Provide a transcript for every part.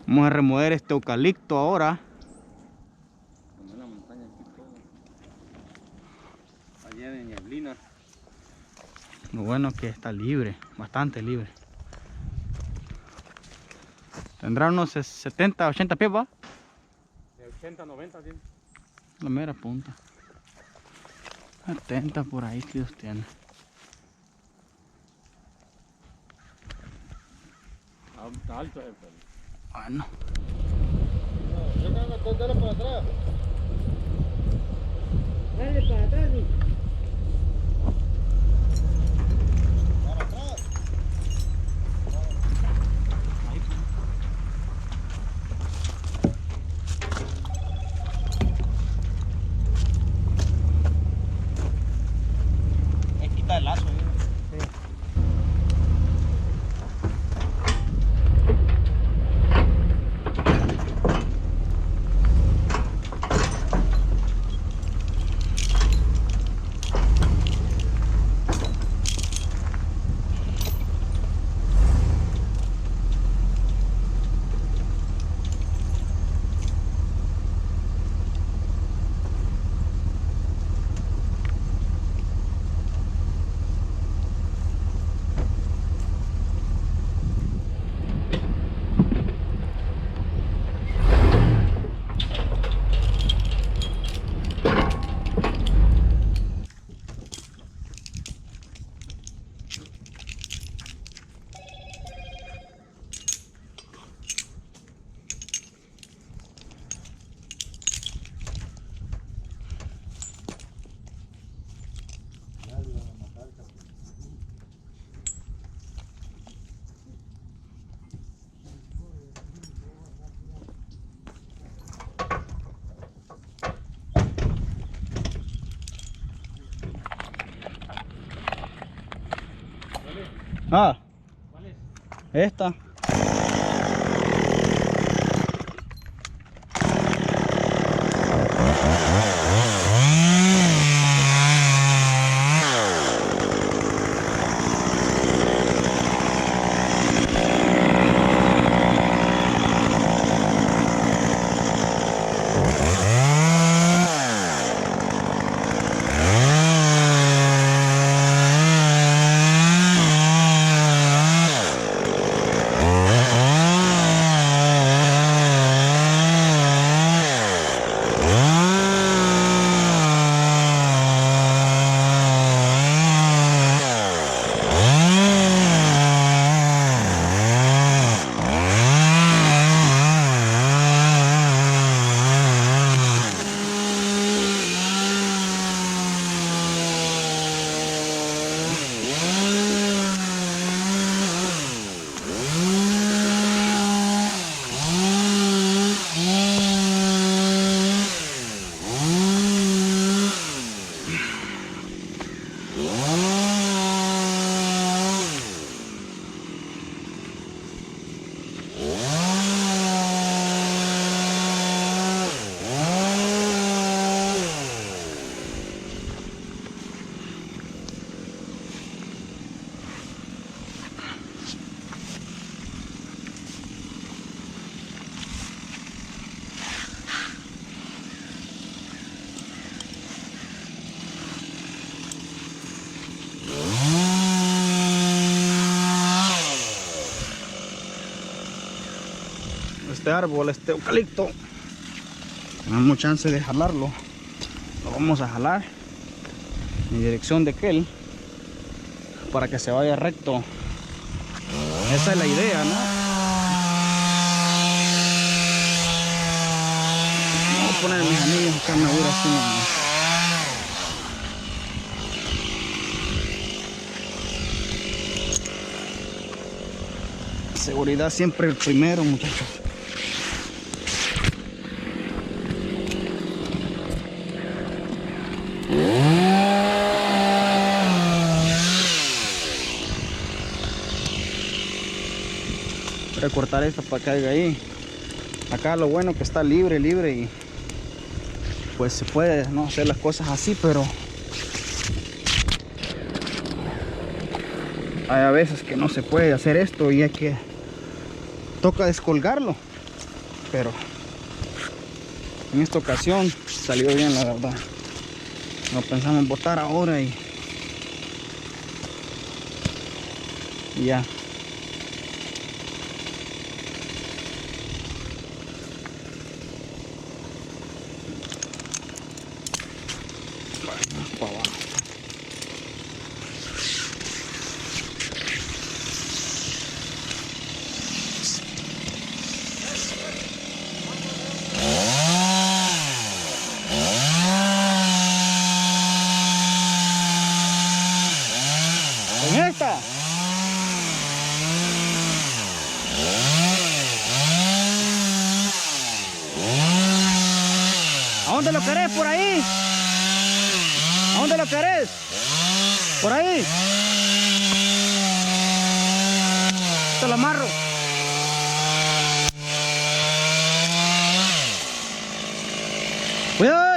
Vamos a remover este eucalipto ahora. Como en la montaña aquí todo. Allá de Neblina. Lo bueno es que está libre, bastante libre. Tendrá unos 70, 80 pies, ¿va? De 80, 90, ¿sí? La mera punta. 70 por ahí que Dios tiene. Está alto el pelo. Bueno. Yo creo que dale para atrás. Dale para atrás, sí. Para atrás. Ahí quita el lazo. Ah, ¿Cuál es? esta. Este árbol, este eucalipto, tenemos chance de jalarlo. Lo vamos a jalar en dirección de aquel para que se vaya recto. Esa es la idea, ¿no? Voy a poner mis anillos acá, me voy a ir así, ¿no? Seguridad siempre el primero, muchachos. Voy a cortar esta para que caiga ahí. Acá lo bueno que está libre y pues se puede no hacer las cosas así, pero hay a veces que no se puede hacer esto y hay que toca descolgarlo. pero en esta ocasión salió bien, la verdad. No pensamos botar ahora y ya. Para abajo. ¿En esta? ¿A dónde lo querés? ¿Por ahí? ¿A dónde lo querés? ¿Por ahí? Te lo amarro. ¡Cuidado!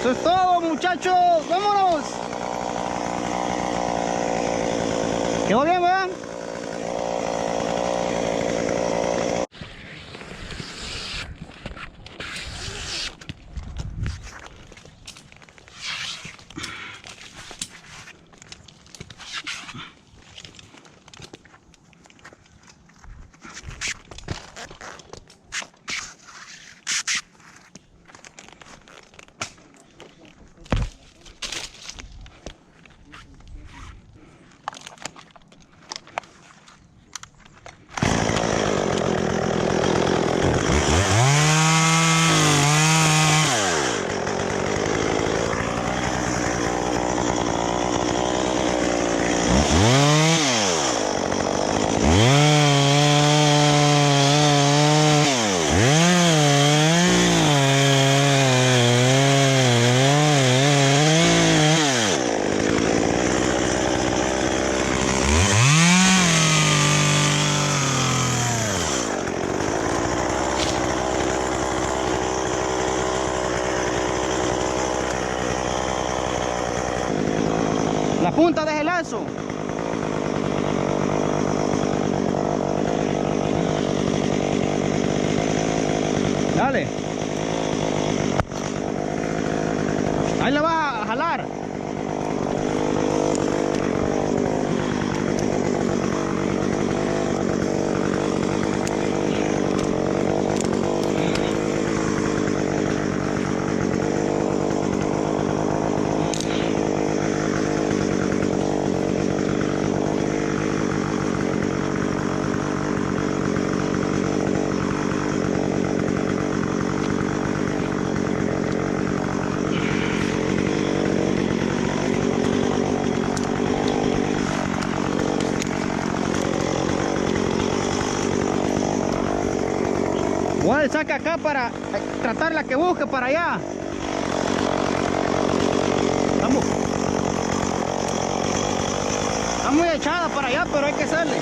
Eso es todo, muchachos. ¡Vámonos! ¿Quedó bien, verdad? La punta de el lazo. Dale. Ahí la vas a jalar. Igual saca acá para tratarla que busque para allá. Vamos. Está muy echada para allá, pero hay que hacerle.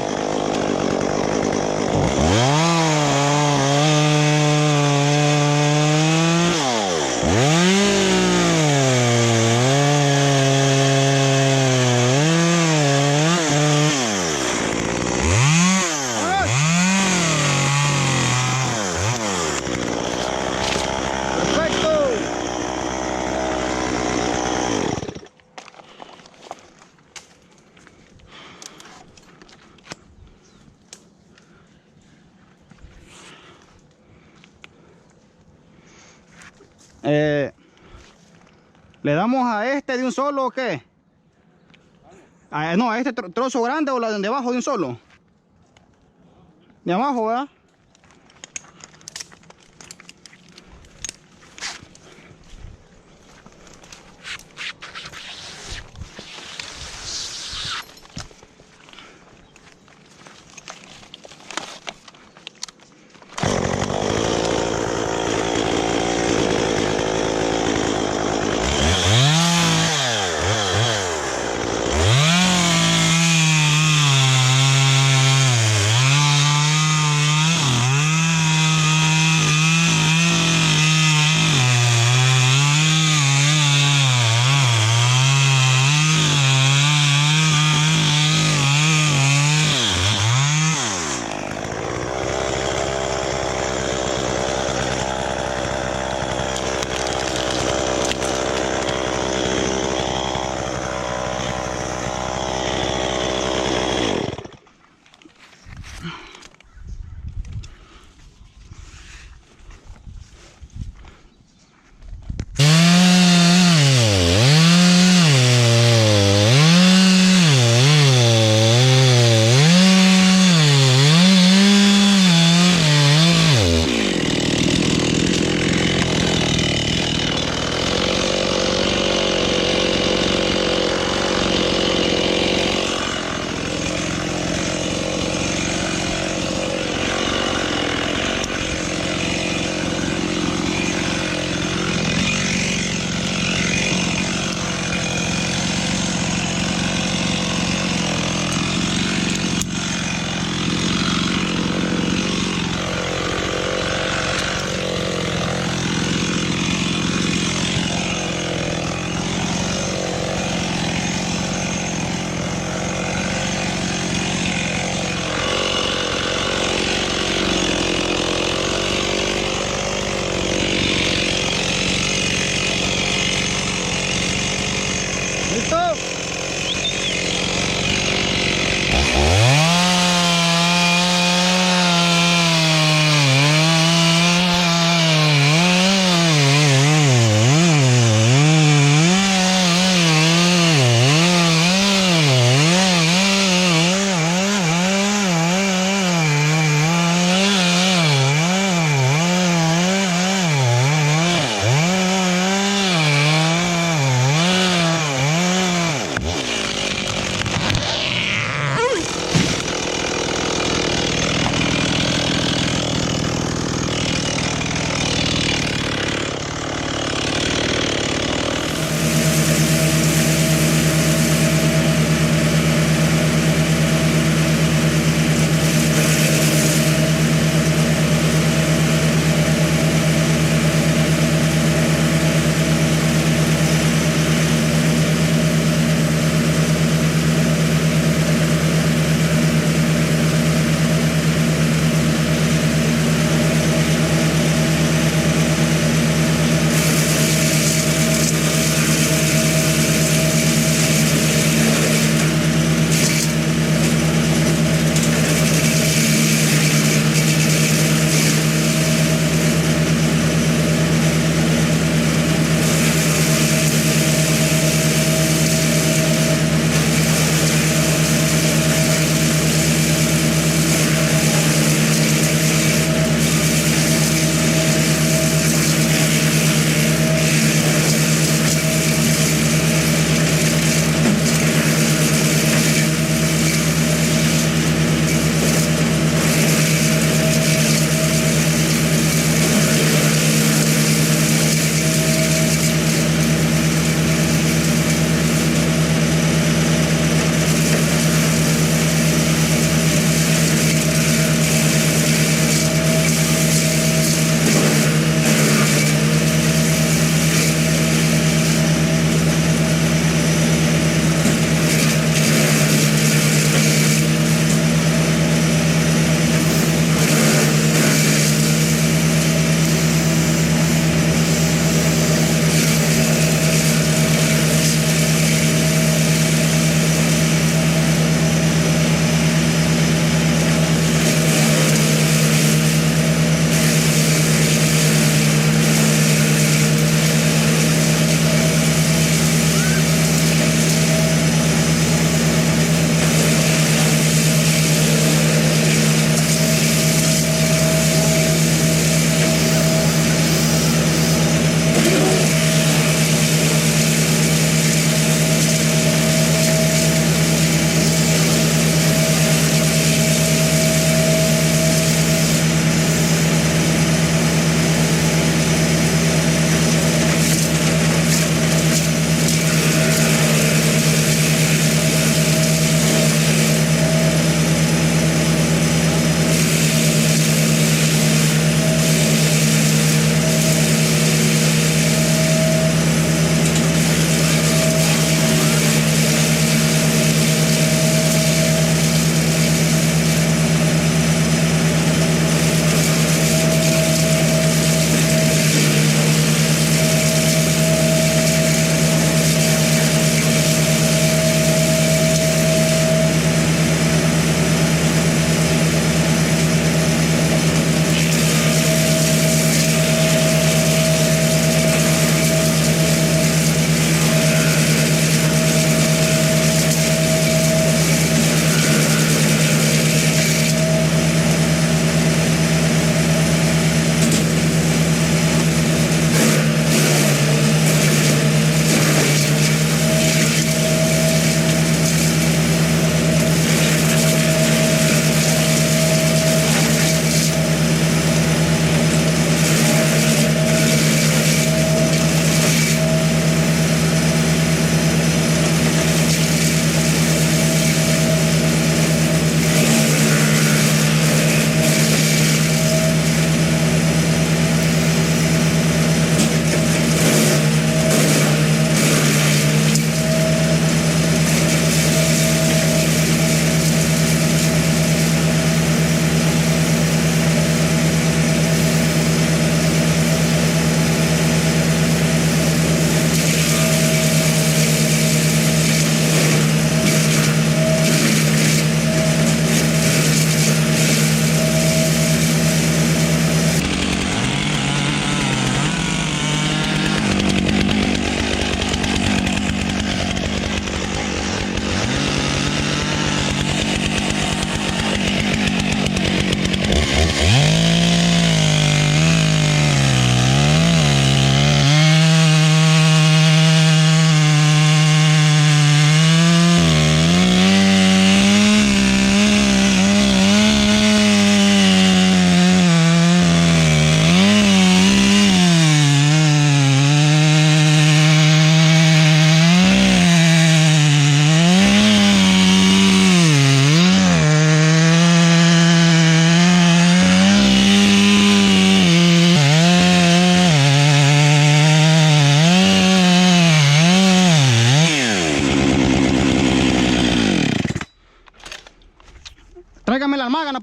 ¿Le damos a este de un solo o qué? No, a este trozo grande o la de abajo de un solo. De abajo, ¿verdad?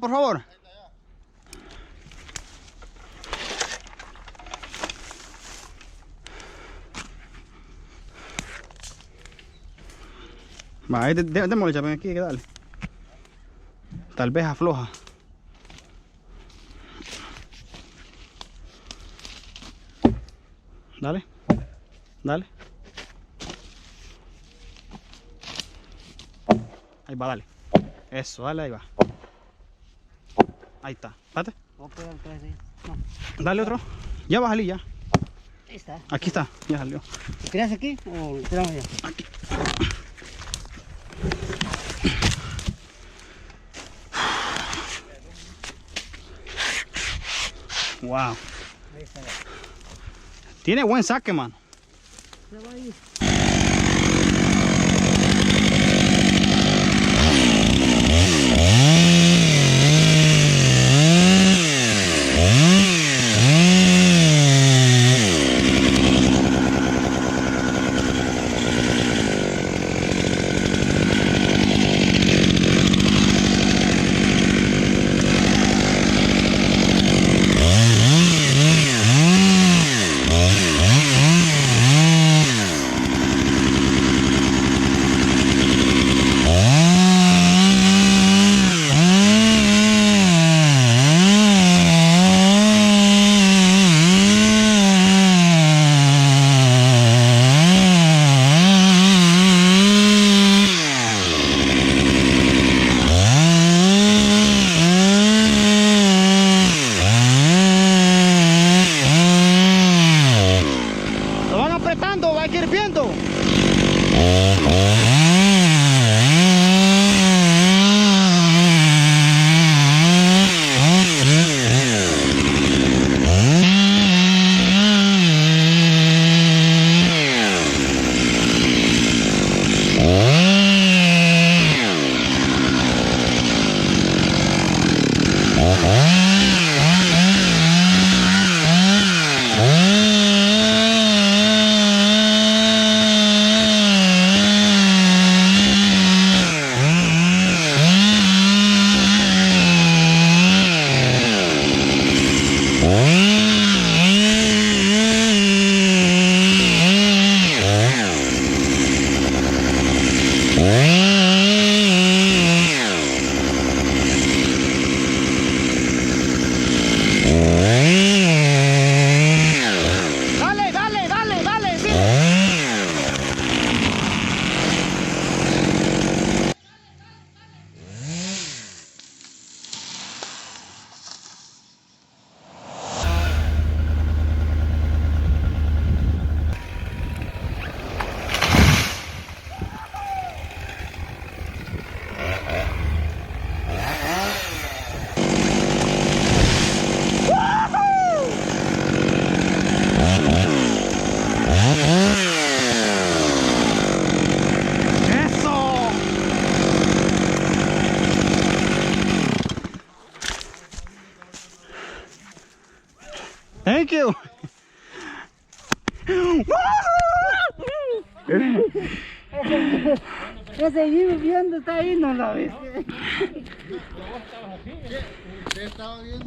por favor. Va, ahí démosle, chapen, aquí, que dale. Tal vez afloja. Dale. Dale. Ahí va, dale. Eso, dale, ahí va. Ahí está. Date. Dale otro. Ya va a salir ya. Ahí está. Aquí está. Ya salió. ¿Lo tiras aquí o lo tiramos ya? Aquí. Wow. Ahí está. Tiene buen saque, mano. Se va ahí. Lo van apretando, va hirviendo. Dale, dale, dale, dale, sí. ¡Eso! Thank you. Ese vivo viendo está ahí, no lo ves. Usted estaba viendo.